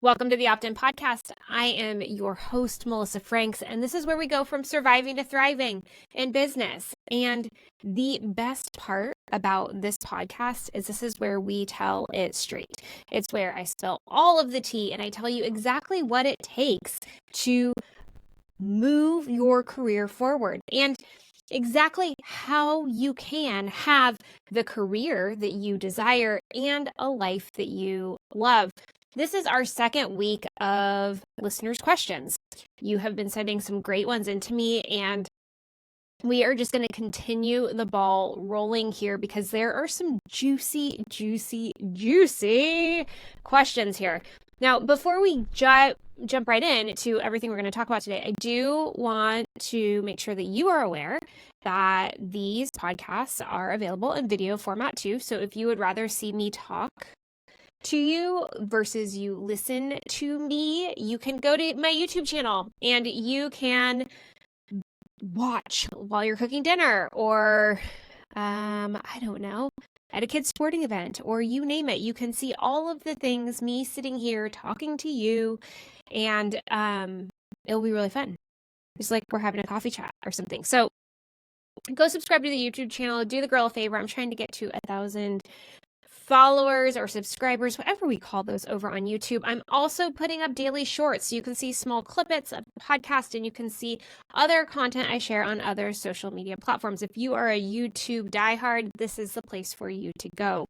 Welcome to the Opt-in Podcast. I am your host, Melissa Franks, and this is where we go from surviving to thriving in business. And the best part about this podcast is this is where we tell it straight. It's where I spill all of the tea and I tell you exactly what it takes to move your career forward and exactly how you can have the career that you desire and a life that you love. This is our second week of listeners' questions. You have been sending some great ones into me, and we are just going to continue the ball rolling here because there are some juicy questions here. Now, before we jump right in to everything we're going to talk about today, I do want to make sure that you are aware that these podcasts are available in video format too. So if you would rather see me talk to you versus you listen to me, you can go to my YouTube channel and you can watch while you're cooking dinner or I don't know, at a kid's sporting event, or you name it. You can see all of the things, me sitting here talking to you, and it'll be really fun. It's like we're having a coffee chat or something. So go subscribe to the YouTube channel. Do the girl a favor. I'm trying to get to 1,000 followers or subscribers, whatever we call those, over on YouTube. I'm also putting up daily shorts so you can see small clippets of the podcast and you can see other content I share on other social media platforms. If you are a YouTube diehard, this is the place for you to go.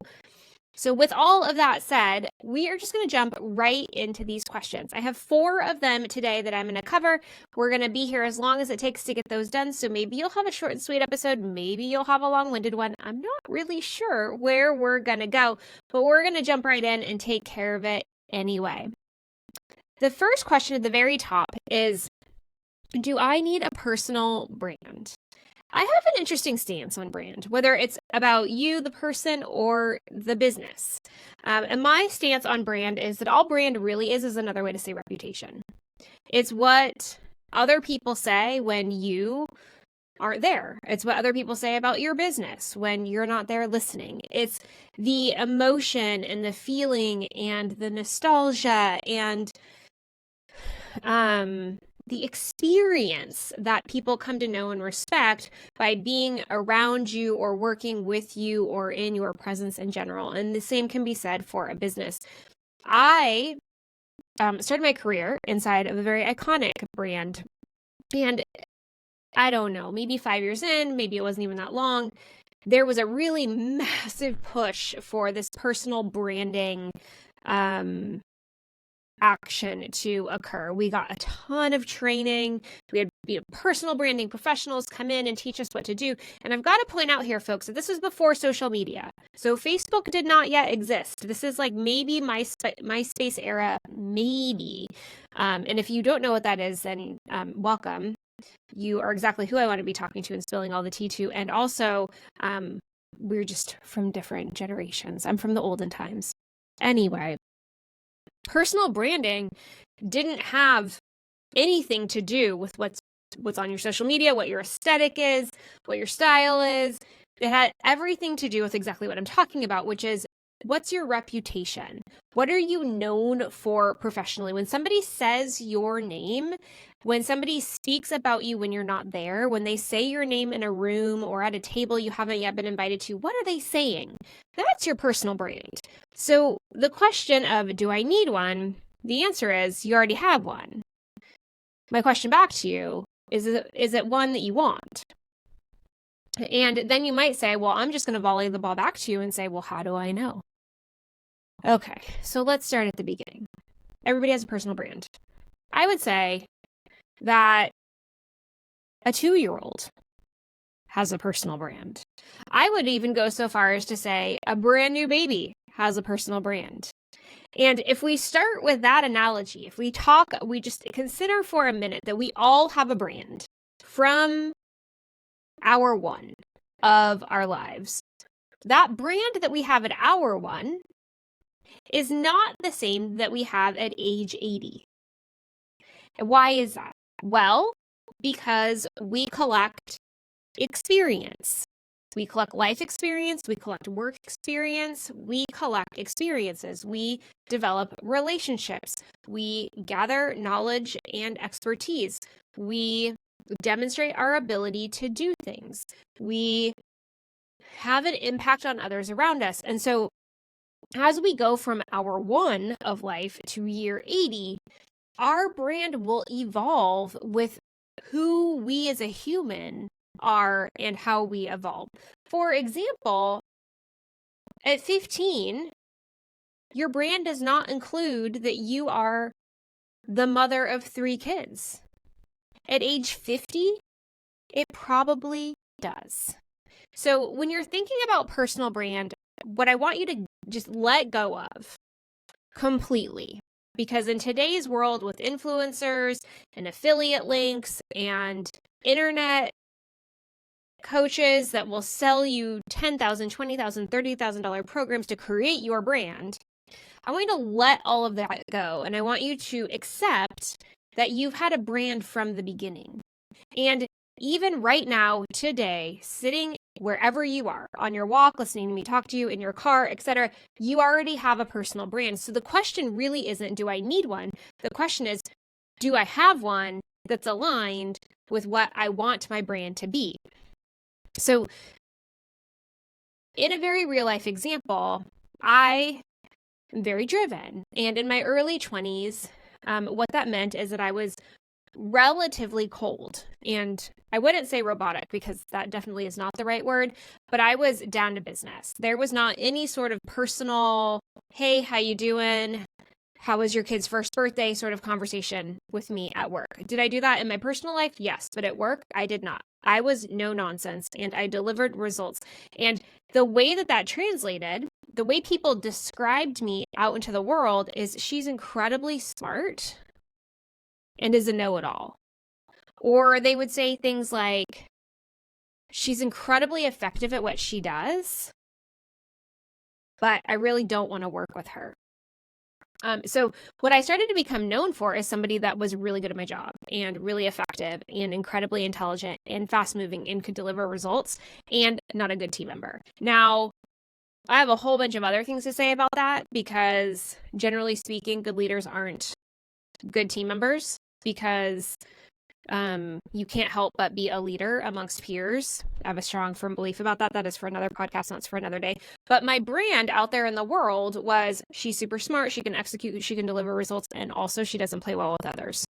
So with all of that said, we are just going to jump right into these questions. I have 4 of them today that I'm going to cover. We're going to be here as long as it takes to get those done. So maybe you'll have a short and sweet episode. Maybe you'll have a long-winded one. I'm not really sure where we're going to go, but we're going to jump right in and take care of it anyway. The first question at the very top is, do I need a personal brand? I have an interesting stance on brand, whether it's about you, the person, or the business. And my stance on brand is that all brand really is another way to say reputation. It's what other people say when you aren't there. It's what other people say about your business when you're not there listening. It's the emotion and the feeling and the nostalgia and the experience that people come to know and respect by being around you or working with you or in your presence in general. And the same can be said for a business. I started my career inside of a very iconic brand. And I don't know, maybe 5 years in, maybe it wasn't even that long, there was a really massive push for this personal branding action to occur. We got a ton of training. We had personal branding professionals come in and teach us what to do. And I've got to point out here, folks, that this was before social media. So Facebook did not yet exist. This is like maybe MySpace era, maybe. And if you don't know what that is, then welcome. You are exactly who I want to be talking to and spilling all the tea to. And also, we're just from different generations. I'm from the olden times. Anyway. Personal branding didn't have anything to do with what's on your social media, what your aesthetic is, what your style is. It had everything to do with exactly what I'm talking about, which is, what's your reputation? What are you known for professionally? When somebody says your name, when somebody speaks about you when you're not there, when they say your name in a room or at a table you haven't yet been invited to, what are they saying? That's your personal brand. So the question of, do I need one? The answer is, you already have one. My question back to you is it one that you want? And then you might say, well, I'm just going to volley the ball back to you and say, well, how do I know? Okay, so let's start at the beginning. Everybody has a personal brand. I would say that a 2-year-old has a personal brand. I would even go so far as to say a brand new baby has a personal brand. And if we start with that analogy, if we just consider for a minute that we all have a brand from hour 1 of our lives. That brand that we have at hour 1 is not the same that we have at age 80. Why is that? Well, because we collect experience. We collect life experience, we collect work experience, we collect experiences, we develop relationships, we gather knowledge and expertise, we demonstrate our ability to do things, we have an impact on others around us. And so as we go from hour 1 of life to year 80, our brand will evolve with who we as a human are and how we evolve. For example, at 15, your brand does not include that you are the mother of 3 kids. At age 50, it probably does. So when you're thinking about personal brand, what I want you to just let go of completely, because in today's world with influencers and affiliate links and internet coaches that will sell you $10,000, $20,000, $30,000 programs to create your brand, I want you to let all of that go. And I want you to accept that you've had a brand from the beginning. And even right now, today, sitting wherever you are, on your walk, listening to me talk to you, in your car, etc., you already have a personal brand. So the question really isn't, do I need one? The question is, do I have one that's aligned with what I want my brand to be? So in a very real life example, I am very driven. And in my early 20s, what that meant is that I was relatively cold. And I wouldn't say robotic because that definitely is not the right word, but I was down to business. There was not any sort of personal, hey, how you doing? How was your kid's first birthday sort of conversation with me at work. Did I do that in my personal life? Yes, but at work, I did not. I was no nonsense and I delivered results. And the way that translated, the way people described me out into the world is she's incredibly smart and is a know-it-all. Or they would say things like, she's incredibly effective at what she does, but I really don't want to work with her. So what I started to become known for is somebody that was really good at my job and really effective and incredibly intelligent and fast moving and could deliver results and not a good team member. Now, I have a whole bunch of other things to say about that because generally speaking, good leaders aren't good team members because you can't help but be a leader amongst peers. I have a strong, firm belief about that. That is for another podcast, that's for another day. But my brand out there in the world was she's super smart, she can execute, she can deliver results, and also she doesn't play well with others.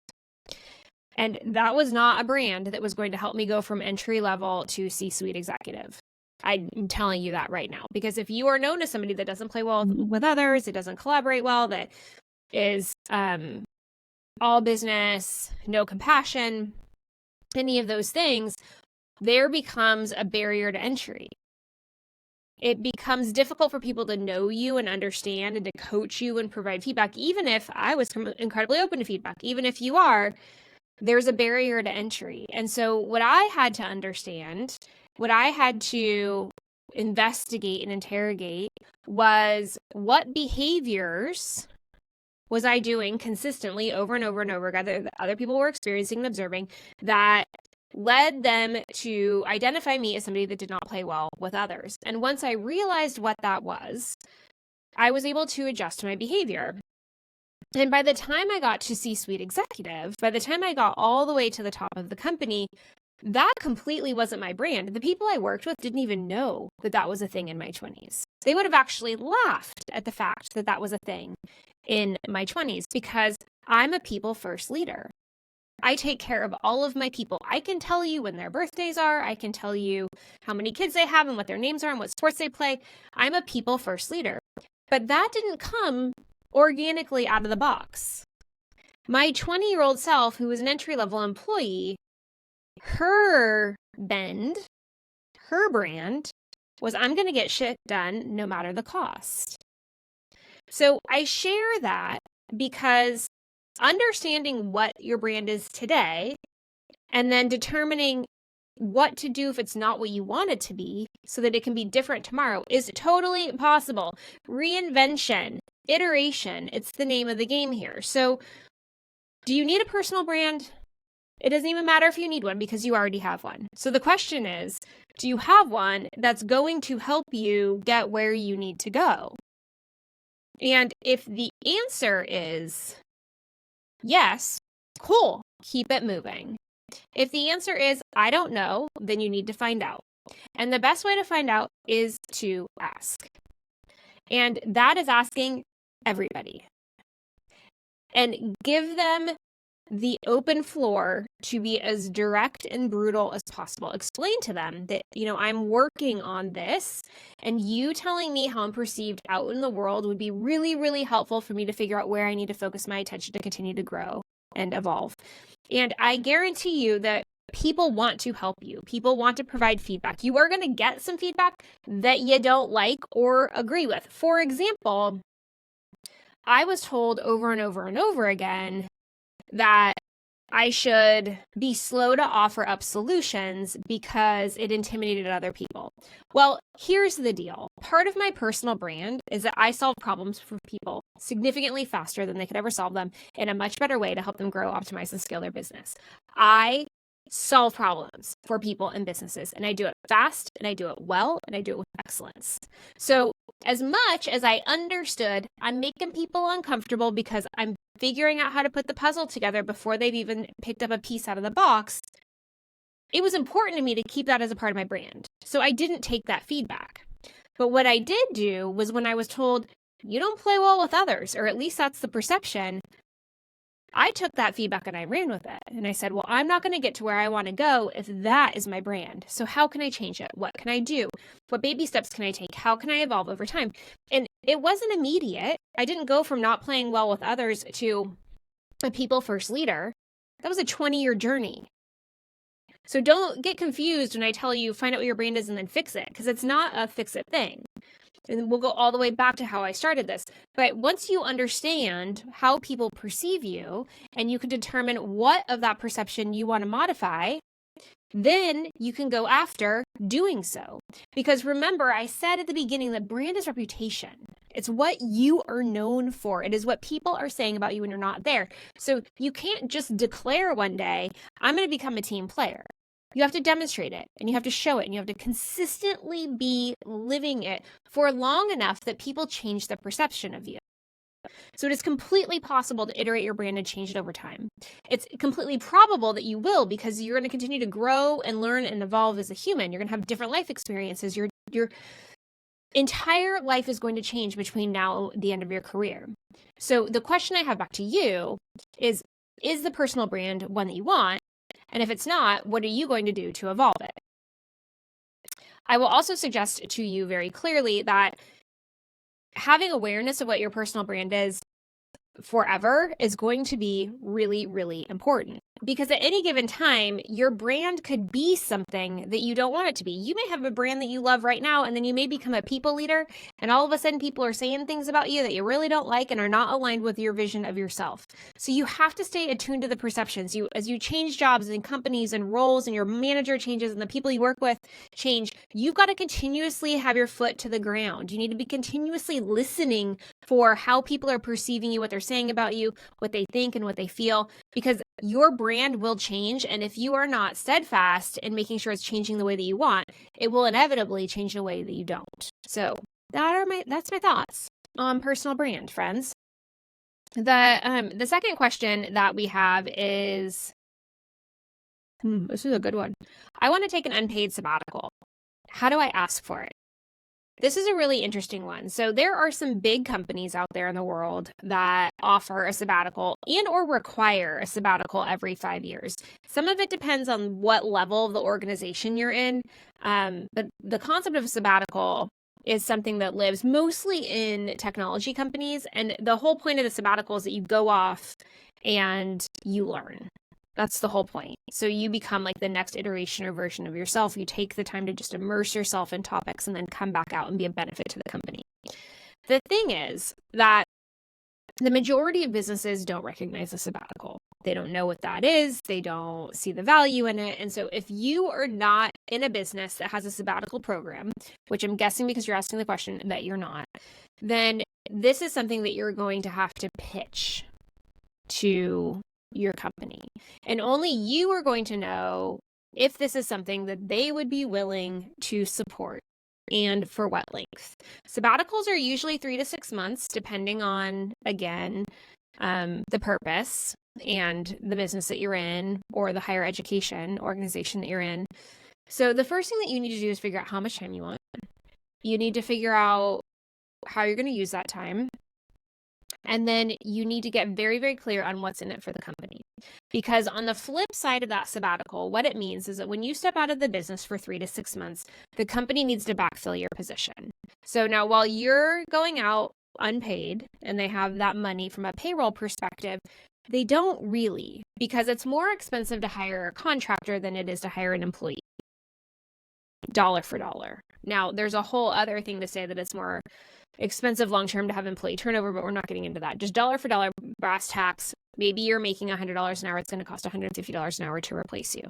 And that was not a brand that was going to help me go from entry level to C-suite executive. I'm telling you that right now, because if you are known as somebody that doesn't play well with others, that doesn't collaborate well, that is all business, no compassion, any of those things, there becomes a barrier to entry. It becomes difficult for people to know you and understand and to coach you and provide feedback, even if I was incredibly open to feedback. Even if you are, there's a barrier to entry. And so what I had to understand, what I had to investigate and interrogate was what behaviors was I doing consistently over and over and over again that other people were experiencing and observing that led them to identify me as somebody that did not play well with others. And once I realized what that was, I was able to adjust my behavior. And by the time I got to C-suite executive, by the time I got all the way to the top of the company, that completely wasn't my brand. The people I worked with didn't even know that that was a thing in my 20s. They would have actually laughed at the fact that that was a thing in my 20s because I'm a people first leader. I take care of all of my people. I can tell you when their birthdays are. I can tell you how many kids they have and what their names are and what sports they play. I'm a people first leader. But that didn't come organically out of the box. My 20-year-old self, who was an entry-level employee, her brand was I'm going to get shit done no matter the cost. So I share that because understanding what your brand is today and then determining what to do if it's not what you want it to be so that it can be different tomorrow is totally possible. Reinvention, iteration, it's the name of the game here. So do you need a personal brand? It doesn't even matter if you need one because you already have one. So the question is, do you have one that's going to help you get where you need to go? And if the answer is yes, cool, keep it moving. If the answer is, I don't know, then you need to find out. And the best way to find out is to ask. And that is asking everybody. And give them the open floor to be as direct and brutal as possible. Explain to them that, I'm working on this, and you telling me how I'm perceived out in the world would be really, really helpful for me to figure out where I need to focus my attention to continue to grow and evolve. And I guarantee you that people want to help you. People want to provide feedback. You are going to get some feedback that you don't like or agree with. For example, I was told over and over and over again that I should be slow to offer up solutions because it intimidated other people. Well, here's the deal. Part of my personal brand is that I solve problems for people significantly faster than they could ever solve them in a much better way to help them grow, optimize, and scale their business. I solve problems for people and businesses, and I do it fast, and I do it well, and I do it with excellence. So as much as I understood I'm making people uncomfortable because I'm figuring out how to put the puzzle together before they've even picked up a piece out of the box, it was important to me to keep that as a part of my brand. So I didn't take that feedback. But what I did do was when I was told, you don't play well with others, or at least that's the perception, I took that feedback and I ran with it. And I said, well, I'm not going to get to where I want to go if that is my brand. So how can I change it? What can I do? What baby steps can I take? How can I evolve over time? And it wasn't immediate. I didn't go from not playing well with others to a people first leader. That was a 20-year journey. So don't get confused when I tell you find out what your brand is and then fix it, because it's not a fix it thing. And we'll go all the way back to how I started this. But once you understand how people perceive you and you can determine what of that perception you want to modify, then you can go after doing so. Because remember, I said at the beginning that brand is reputation. It's what you are known for. It is what people are saying about you when you're not there. So you can't just declare one day, I'm going to become a team player. You have to demonstrate it, and you have to show it, and you have to consistently be living it for long enough that people change their perception of you. So it is completely possible to iterate your brand and change it over time. It's completely probable that you will, because you're going to continue to grow and learn and evolve as a human. You're going to have different life experiences. Your entire life is going to change between now and the end of your career. So the question I have back to you is the personal brand one that you want? And if it's not, what are you going to do to evolve it? I will also suggest to you very clearly that having awareness of what your personal brand is forever is going to be really, really important. Because at any given time, your brand could be something that you don't want it to be. You may have a brand that you love right now, and then you may become a people leader, and all of a sudden people are saying things about you that you really don't like and are not aligned with your vision of yourself. So you have to stay attuned to the perceptions. As you change jobs and companies and roles, and your manager changes and the people you work with change, you've got to continuously have your foot to the ground. You need to be continuously listening for how people are perceiving you, what they're saying about you, what they think and what they feel, because your brand will change. And if you are not steadfast in making sure it's changing the way that you want, it will inevitably change the way that you don't. So that's my thoughts on personal brand, friends. The second question that we have is, this is a good one. I want to take an unpaid sabbatical. How do I ask for it? This is a really interesting one. So there are some big companies out there in the world that offer a sabbatical and or require a sabbatical every 5 years. Some of it depends on what level of the organization you're in. But the concept of a sabbatical is something that lives mostly in technology companies. And the whole point of the sabbatical is that you go off and you learn. That's the whole point. So you become like the next iteration or version of yourself. You take the time to just immerse yourself in topics and then come back out and be a benefit to the company. The thing is that the majority of businesses don't recognize a sabbatical. They don't know what that is. They don't see the value in it. And so if you are not in a business that has a sabbatical program, which I'm guessing because you're asking the question that you're not, then this is something that you're going to have to pitch to your company. And only you are going to know if this is something that they would be willing to support and for what length. Sabbaticals are usually 3 to 6 months, depending on, again, the purpose and the business that you're in or the higher education organization that you're in. So the first thing that you need to do is figure out how much time you want. You need to figure out how you're going to use that time. And then you need to get very, very clear on what's in it for the company. Because on the flip side of that sabbatical, what it means is that when you step out of the business for 3 to 6 months, the company needs to backfill your position. So now while you're going out unpaid and they have that money from a payroll perspective, they don't really, because it's more expensive to hire a contractor than it is to hire an employee, dollar for dollar. Now, there's a whole other thing to say that it's more expensive long-term to have employee turnover, but we're not getting into that. Just dollar for dollar, brass tacks. Maybe you're making $100 an hour. It's going to cost $150 an hour to replace you.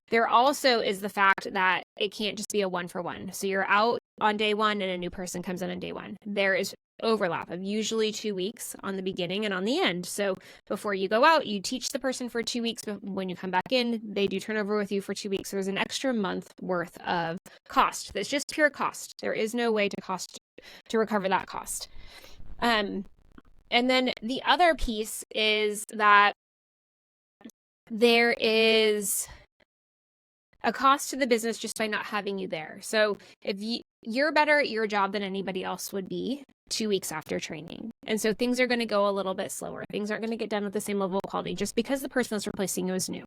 There also is the fact that it can't just be a 1-for-1. So you're out on day one and a new person comes in on day one. There is overlap of usually 2 weeks on the beginning and on the end. So before you go out, you teach the person for 2 weeks. But when you come back in, they do turnover with you for 2 weeks. There's an extra month worth of cost. That's just pure cost. There is no way to recover that cost. And then the other piece is that there is a cost to the business just by not having you there. So if you're better at your job than anybody else would be 2 weeks after training. And so things are going to go a little bit slower. Things aren't going to get done with the same level of quality just because the person that's replacing you is new.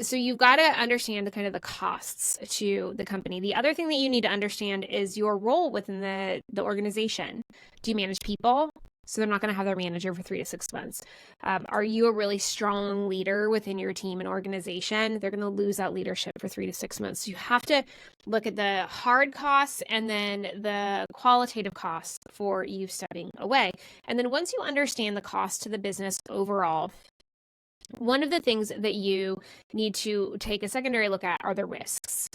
So you've got to understand the kind of the costs to the company. The other thing that you need to understand is your role within the organization. Do you manage people? So they're not going to have their manager for 3 to 6 months. Are you a really strong leader within your team and organization? They're going to lose that leadership for 3 to 6 months. So you have to look at the hard costs and then the qualitative costs for you stepping away. And then once you understand the cost to the business overall, one of the things that you need to take a secondary look at are the risks.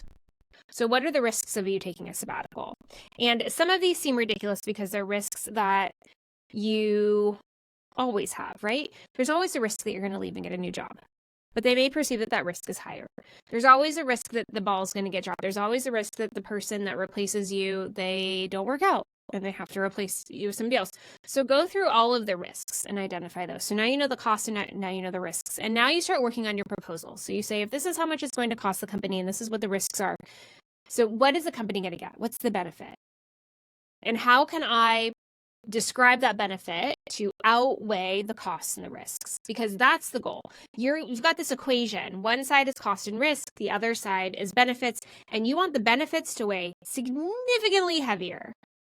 So what are the risks of you taking a sabbatical? And some of these seem ridiculous because they're risks that you always have, right? There's always a risk that you're going to leave and get a new job, but they may perceive that risk is higher. There's always a risk that the ball is going to get dropped. There's always a risk that the person that replaces you, they don't work out and they have to replace you with somebody else. So go through all of the risks and identify those. So now you know the cost and now you know the risks. And now you start working on your proposal. So you say, if this is how much it's going to cost the company and this is what the risks are. So what is the company going to get? What's the benefit? And how can I describe that benefit to outweigh the costs and the risks? Because that's the goal. You've got this equation. One side is cost and risk. The other side is benefits. And you want the benefits to weigh significantly heavier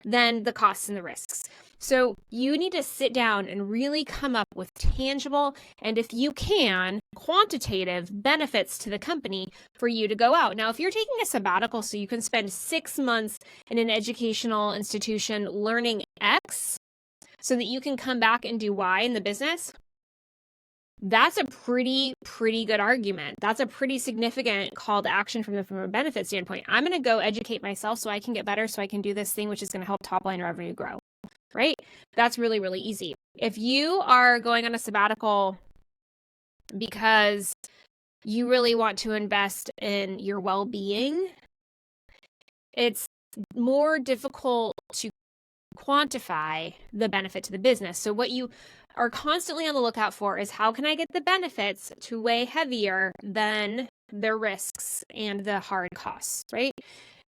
than the costs and the risks. So you need to sit down and really come up with tangible and, if you can, quantitative benefits to the company for you to go out. Now, if you're taking a sabbatical so you can spend 6 months in an educational institution learning X so that you can come back and do Y in the business, that's a pretty good argument. That's a pretty significant call to action from a benefit standpoint. I'm going to go educate myself so I can get better, so I can do this thing, which is going to help top line revenue grow, right? That's really, really easy. If you are going on a sabbatical because you really want to invest in your well-being, it's more difficult to quantify the benefit to the business. So what you are constantly on the lookout for is, how can I get the benefits to weigh heavier than the risks and the hard costs, right?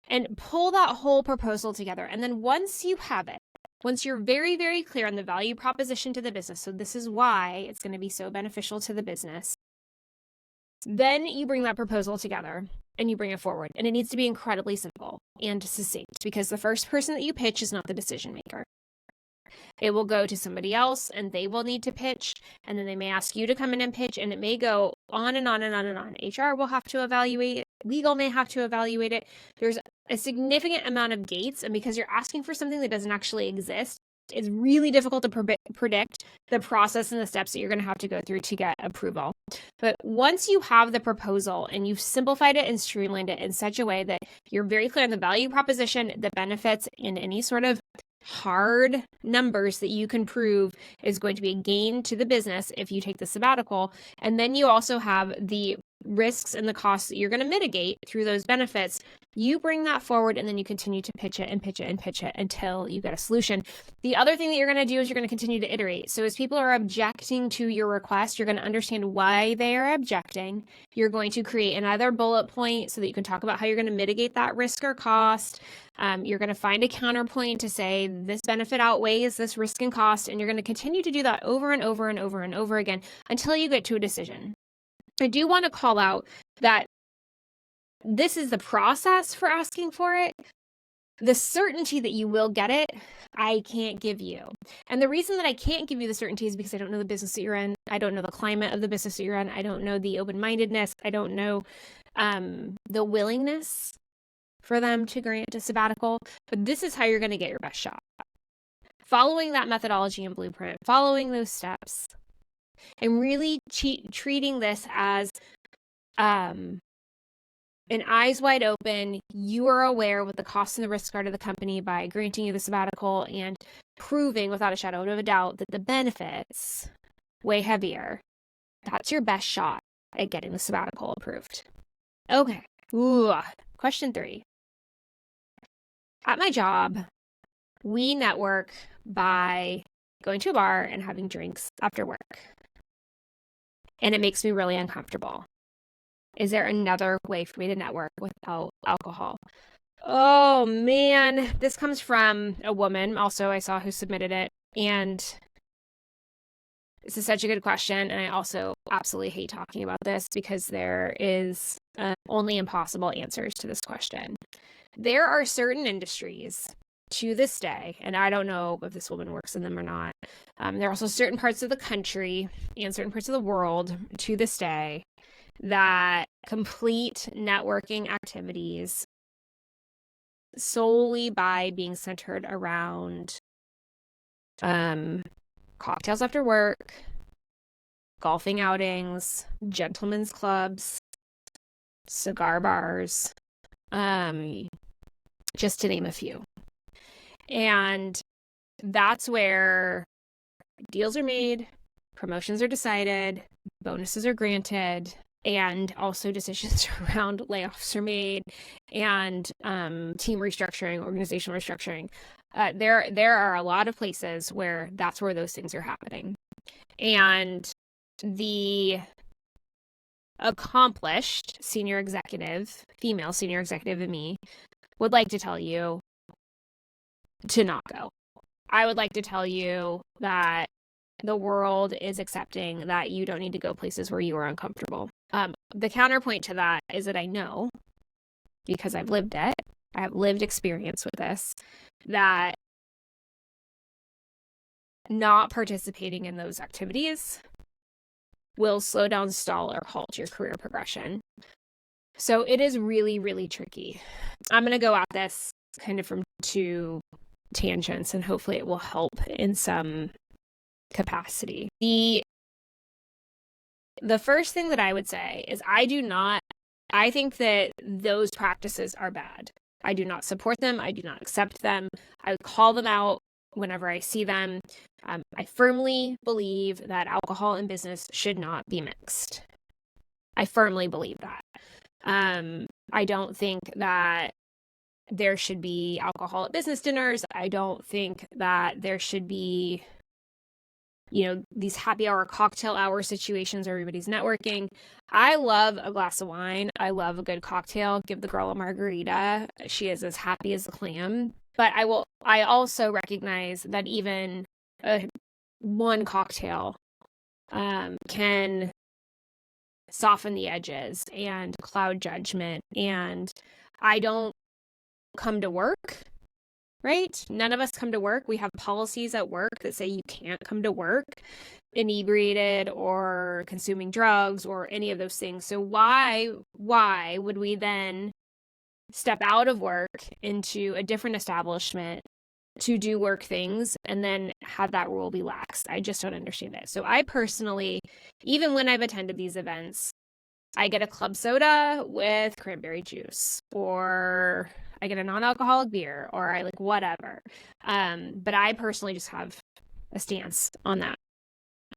And pull that whole proposal together. And then once you have it, once you're very, very clear on the value proposition to the business, so this is why it's going to be so beneficial to the business, then you bring that proposal together and you bring it forward. And it needs to be incredibly simple and succinct, because the first person that you pitch is not the decision maker. It will go to somebody else and they will need to pitch, and then they may ask you to come in and pitch, and it may go on and on and on and on. HR will have to evaluate it. Legal may have to evaluate it. There's a significant amount of gates, and because you're asking for something that doesn't actually exist, it's really difficult to predict the process and the steps that you're going to have to go through to get approval. But once you have the proposal and you've simplified it and streamlined it in such a way that you're very clear on the value proposition, the benefits, and any sort of hard numbers that you can prove is going to be a gain to the business if you take the sabbatical. And then you also have the risks and the costs that you're going to mitigate through those benefits. You bring that forward, and then you continue to pitch it and pitch it and pitch it until you get a solution. The other thing that you're going to do is you're going to continue to iterate. So as people are objecting to your request, you're going to understand why they are objecting. You're going to create another bullet point so that you can talk about how you're going to mitigate that risk or cost. You're going to find a counterpoint to say this benefit outweighs this risk and cost, and you're going to continue to do that over and over and over and over again until you get to a decision. I do want to call out that this is the process for asking for it. The certainty that you will get it, I can't give you. And the reason that I can't give you the certainty is because I don't know the business that you're in. I don't know the climate of the business that you're in. I don't know the open-mindedness. I don't know the willingness for them to grant a sabbatical. But this is how you're going to get your best shot. Following that methodology and blueprint, following those steps, and really treating this as an eyes wide open. You are aware what the costs and the risks are to the company by granting you the sabbatical, and proving without a shadow of a doubt that the benefits weigh heavier. That's your best shot at getting the sabbatical approved. Okay. Question 3. At my job, we network by going to a bar and having drinks after work. And it makes me really uncomfortable. Is there another way for me to network without alcohol? Oh, man. This comes from a woman also I saw who submitted it. And this is such a good question. And I also absolutely hate talking about this because there is only impossible answers to this question. There are certain industries to this day, and I don't know if this woman works in them or not. There are also certain parts of the country and certain parts of the world to this day that complete networking activities solely by being centered around cocktails after work, golfing outings, gentlemen's clubs, cigar bars, just to name a few. And that's where deals are made, promotions are decided, bonuses are granted, and also decisions around layoffs are made, and team restructuring, organizational restructuring. There are a lot of places where that's where those things are happening. And the accomplished senior executive, female senior executive in me, would like to tell you to not go. I would like to tell you that the world is accepting that you don't need to go places where you are uncomfortable. The counterpoint to that is that I know, because I've lived it, I have lived experience with this, that not participating in those activities will slow down, stall, or halt your career progression. So it is really, really tricky. I'm going to go at this kind of from 2 tangents, and hopefully it will help in some capacity. The first thing that I would say is I think that those practices are bad. I do not support them. I do not accept them. I would call them out whenever I see them. I firmly believe that alcohol and business should not be mixed. I firmly believe that. I don't think that there should be alcohol at business dinners. I don't think that there should be, these happy hour, cocktail hour situations where everybody's networking. I love a glass of wine. I love a good cocktail. Give the girl a margarita. She is as happy as a clam. But I also recognize that even one cocktail can soften the edges and cloud judgment. And I don't come to work, right? None of us come to work. We have policies at work that say you can't come to work inebriated or consuming drugs or any of those things. So why would we then step out of work into a different establishment to do work things and then have that rule be laxed? I just don't understand it. So I personally, even when I've attended these events, I get a club soda with cranberry juice, or I get a non-alcoholic beer, or I like whatever. But I personally just have a stance on that.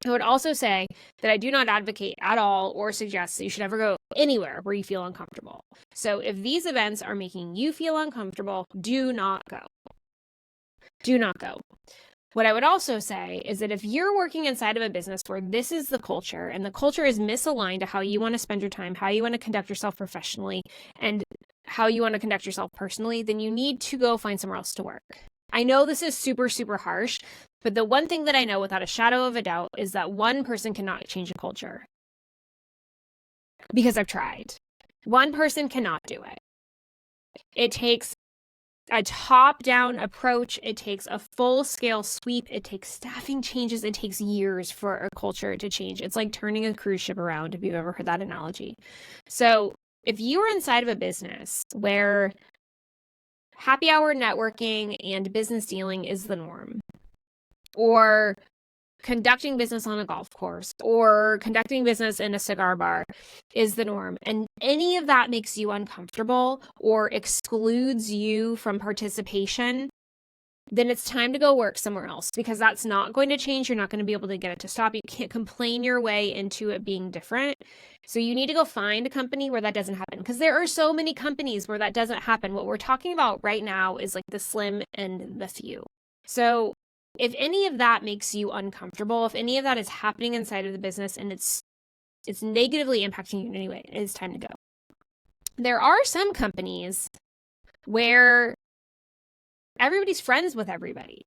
I would also say that I do not advocate at all or suggest that you should ever go anywhere where you feel uncomfortable. So if these events are making you feel uncomfortable, do not go. Do not go. What I would also say is that if you're working inside of a business where this is the culture and the culture is misaligned to how you want to spend your time, how you want to conduct yourself professionally, and how you want to conduct yourself personally, then you need to go find somewhere else to work. I know this is super, super harsh, but the one thing that I know without a shadow of a doubt is that one person cannot change a culture. Because I've tried. One person cannot do it. It takes a top-down approach. It takes a full-scale sweep. It takes staffing changes. It takes years for a culture to change. It's like turning a cruise ship around, if you've ever heard that analogy. So if you are inside of a business where happy hour networking and business dealing is the norm, or conducting business on a golf course, or conducting business in a cigar bar is the norm, and any of that makes you uncomfortable or excludes you from participation, then it's time to go work somewhere else, because that's not going to change. You're not going to be able to get it to stop. You can't complain your way into it being different. So you need to go find a company where that doesn't happen, because there are so many companies where that doesn't happen. What we're talking about right now is like the slim and the few. So if any of that makes you uncomfortable, if any of that is happening inside of the business and it's negatively impacting you in any way, it is time to go. There are some companies where everybody's friends with everybody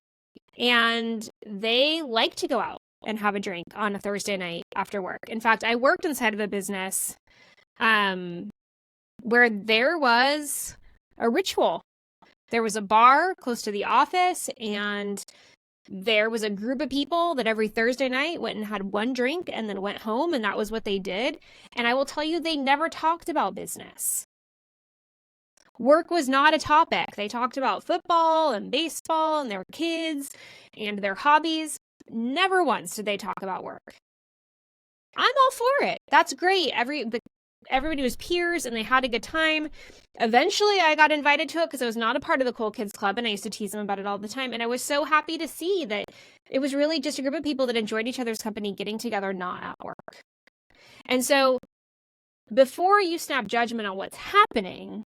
and they like to go out and have a drink on a Thursday night after work. In fact, I worked inside of a business where there was a ritual. There was a bar close to the office, and there was a group of people that every Thursday night went and had one drink and then went home, and that was what they did. And I will tell you, they never talked about business. Work was not a topic. They talked about football and baseball and their kids and their hobbies. Never once did they talk about work. I'm all for it. That's great. Everybody was peers and they had a good time. Eventually, I got invited to it because I was not a part of the Cool Kids Club, and I used to tease them about it all the time. And I was so happy to see that it was really just a group of people that enjoyed each other's company, getting together, not at work. And so before you snap judgment on what's happening,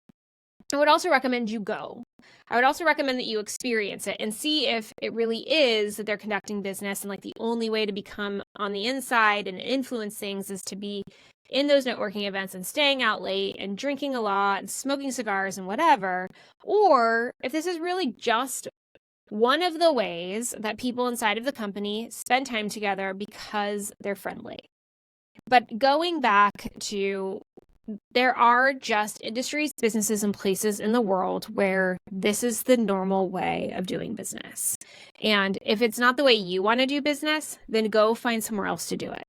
I would also recommend you go. I would also recommend that you experience it and see if it really is that they're conducting business, and like the only way to become on the inside and influence things is to be in those networking events and staying out late and drinking a lot and smoking cigars and whatever, or if this is really just one of the ways that people inside of the company spend time together because they're friendly. But going back to, there are just industries, businesses, and places in the world where this is the normal way of doing business. And if it's not the way you want to do business, then go find somewhere else to do it.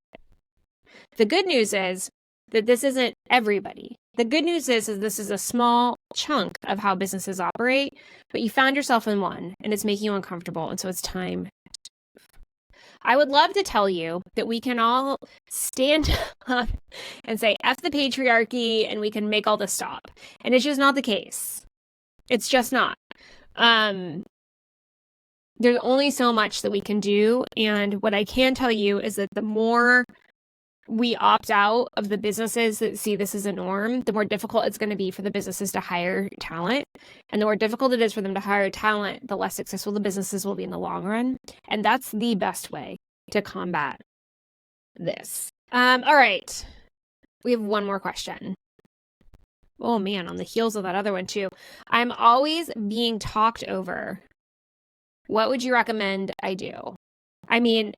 The good news is that this isn't everybody. The good news is this is a small chunk of how businesses operate, but you found yourself in one and it's making you uncomfortable. And so it's time. I would love to tell you that we can all stand up and say, F the patriarchy, and we can make all this stop. And it's just not the case. It's just not. There's only so much that we can do. And what I can tell you is that the more we opt out of the businesses that see this as a norm, the more difficult it's going to be for the businesses to hire talent. And the more difficult it is for them to hire talent, the less successful the businesses will be in the long run. And that's the best way to combat this. All right. We have one more question. Oh man, on the heels of that other one too. I'm always being talked over. What would you recommend I do? I mean,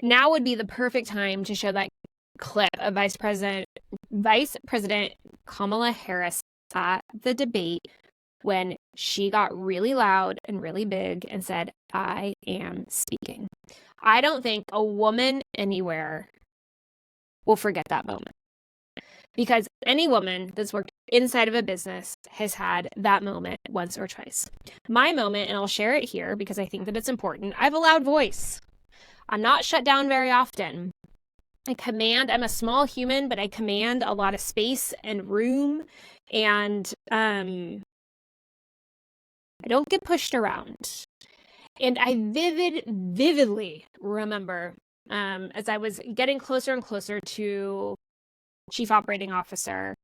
now would be the perfect time to show that clip of Vice President Kamala Harris at the debate when she got really loud and really big and said, "I am speaking." I don't think a woman anywhere will forget that moment, because any woman that's worked inside of a business has had that moment once or twice. My moment, and I'll share it here because I think that it's important, I have a loud voice. I'm not shut down very often. I'm a small human, but I command a lot of space and room, and I don't get pushed around. And I vividly remember as I was getting closer and closer to chief operating officer,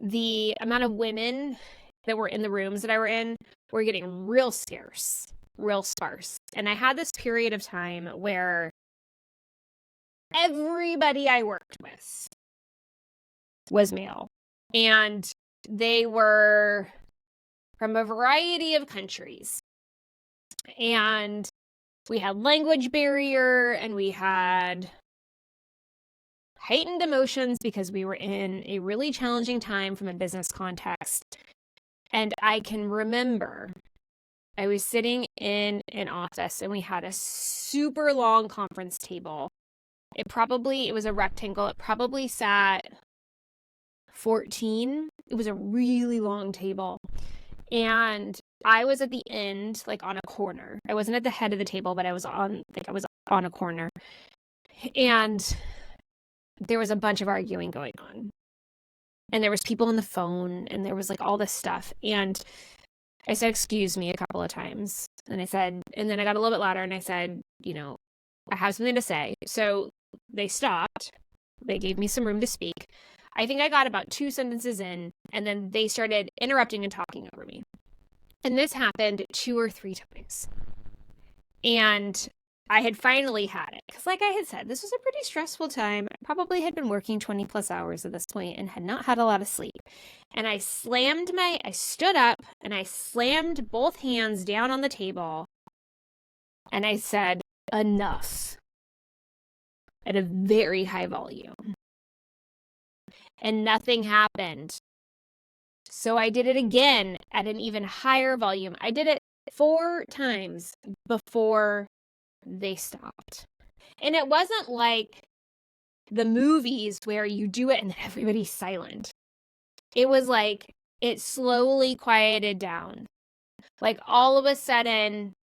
the amount of women that were in the rooms that I were in were getting real scarce, real sparse. And I had this period of time where everybody I worked with was male. And they were from a variety of countries. And we had language barrier, and we had heightened emotions because we were in a really challenging time from a business context. And I can remember I was sitting in an office and we had a super long conference table. It was a rectangle. It probably sat 14. It was a really long table. And I was at the end, like on a corner. I wasn't at the head of the table, but I was on a corner. And there was a bunch of arguing going on. And there was people on the phone, and there was like all this stuff. And I said, excuse me, a couple of times. And then I got a little bit louder and I said, I have something to say. So they stopped. They gave me some room to speak. I think I got about 2 sentences in, and then they started interrupting and talking over me. And this happened 2 or 3 times. And I had finally had it. Because like I had said, this was a pretty stressful time. I probably had been working 20 plus hours at this point and had not had a lot of sleep. And I stood up and I slammed both hands down on the table. And I said, enough. At a very high volume. And nothing happened. So I did it again at an even higher volume. I did it 4 times before they stopped. And it wasn't like the movies where you do it and then everybody's silent. It was like it slowly quieted down. Like all of a sudden,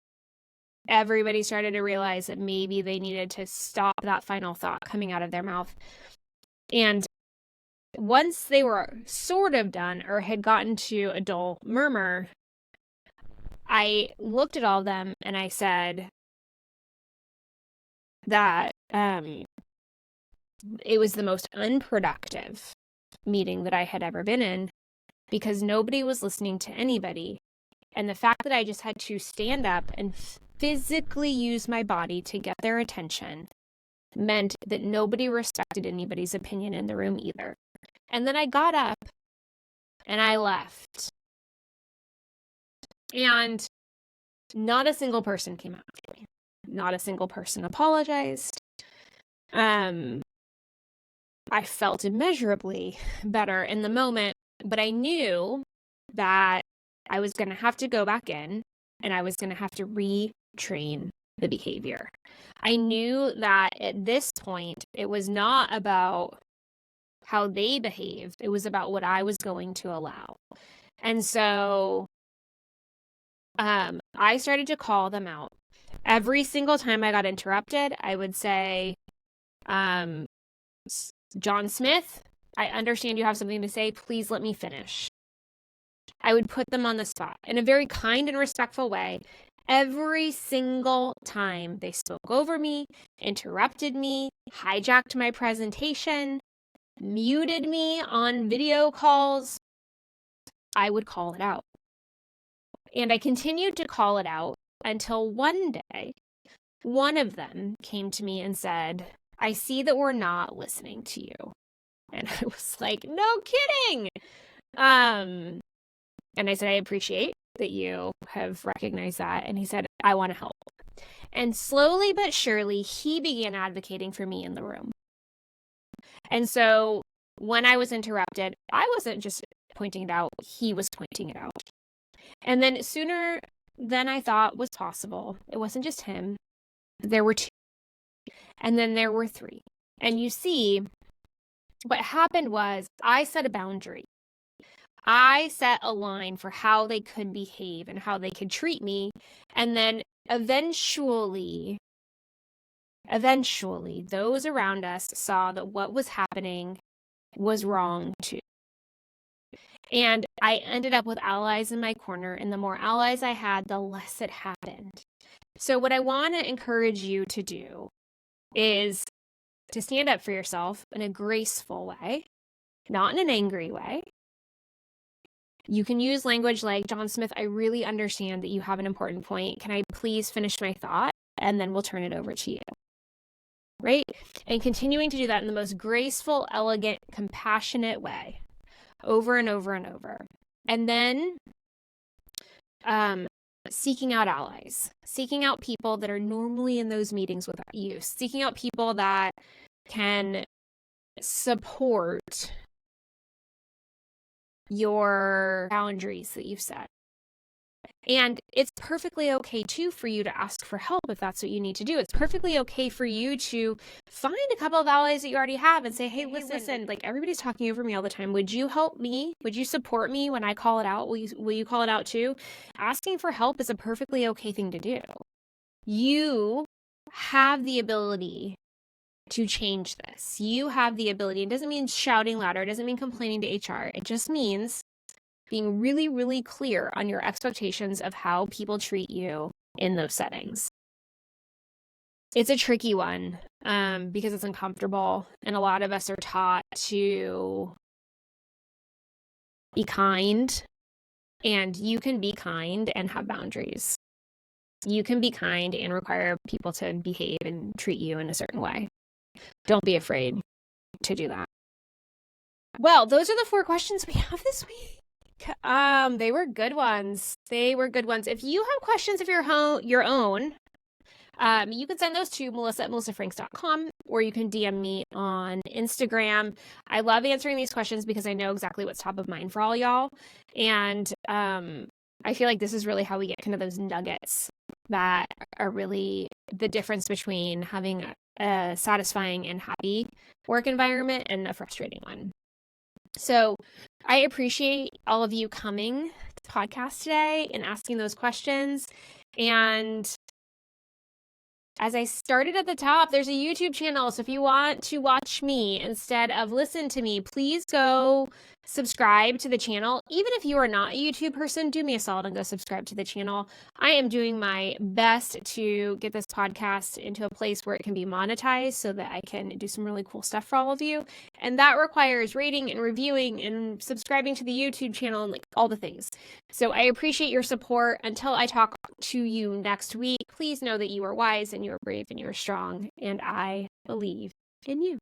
everybody started to realize that maybe they needed to stop that final thought coming out of their mouth. And once they were sort of done or had gotten to a dull murmur, I looked at all of them and I said that it was the most unproductive meeting that I had ever been in because nobody was listening to anybody. And the fact that I just had to stand up and physically use my body to get their attention meant that nobody respected anybody's opinion in the room either. And then I got up and I left. And not a single person came after me. Not a single person apologized. I felt immeasurably better in the moment, but I knew that I was going to have to go back in and I was going to have to retrain the behavior. I knew that at this point, it was not about how they behaved. It was about what I was going to allow. And so I started to call them out. Every single time I got interrupted, I would say, John Smith, I understand you have something to say. Please let me finish. I would put them on the spot in a very kind and respectful way. Every single time they spoke over me, interrupted me, hijacked my presentation, muted me on video calls, I would call it out. And I continued to call it out until one day, one of them came to me and said, I see that we're not listening to you. And I was like, no kidding. And I said, I appreciate that you have recognized that. And he said, I want to help. And slowly but surely, he began advocating for me in the room. And so when I was interrupted, I wasn't just pointing it out, he was pointing it out. And then sooner than I thought was possible, it wasn't just him. There were 2. And then there were 3. And you see, what happened was I set a boundary. I set a line for how they could behave and how they could treat me. And then eventually, those around us saw that what was happening was wrong too. And I ended up with allies in my corner, and the more allies I had, the less it happened. So what I want to encourage you to do is to stand up for yourself in a graceful way, not in an angry way. You can use language like, John Smith, I really understand that you have an important point. Can I please finish my thought? And then we'll turn it over to you. Right? And continuing to do that in the most graceful, elegant, compassionate way, over and over and over. And then seeking out allies, seeking out people that are normally in those meetings with you, seeking out people that can support your boundaries that you've set. And it's perfectly okay too for you to ask for help if that's what you need to do. It's perfectly okay for you to find a couple of allies that you already have and say, hey, listen, like everybody's talking over me all the time. Would you help me? Would you support me when I call it out? Will you call it out too? Asking for help is a perfectly okay thing to do. You have the ability to change this. You have the ability. It doesn't mean shouting louder. It doesn't mean complaining to HR. It just means being really, really clear on your expectations of how people treat you in those settings. It's a tricky one because it's uncomfortable, and a lot of us are taught to be kind, and you can be kind and have boundaries. You can be kind and require people to behave and treat you in a certain way. Don't be afraid to do that. Well, those are the 4 questions we have this week. They were good ones. If you have questions of your own, you can send those to melissa@melissafranks.com, or you can DM me on Instagram. I love answering these questions because I know exactly what's top of mind for all y'all. And I feel like this is really how we get kind of those nuggets that are really the difference between having a satisfying and happy work environment and a frustrating one. So I appreciate all of you coming to the podcast today and asking those questions. And as I started at the top, there's a YouTube channel. So if you want to watch me instead of listen to me, please go subscribe to the channel. Even if you are not a YouTube person, do me a solid and go subscribe to the channel. I am doing my best to get this podcast into a place where it can be monetized so that I can do some really cool stuff for all of you. And that requires rating and reviewing and subscribing to the YouTube channel and like all the things. So I appreciate your support. Until I talk to you next week, please know that you are wise and you are brave and you are strong. And I believe in you.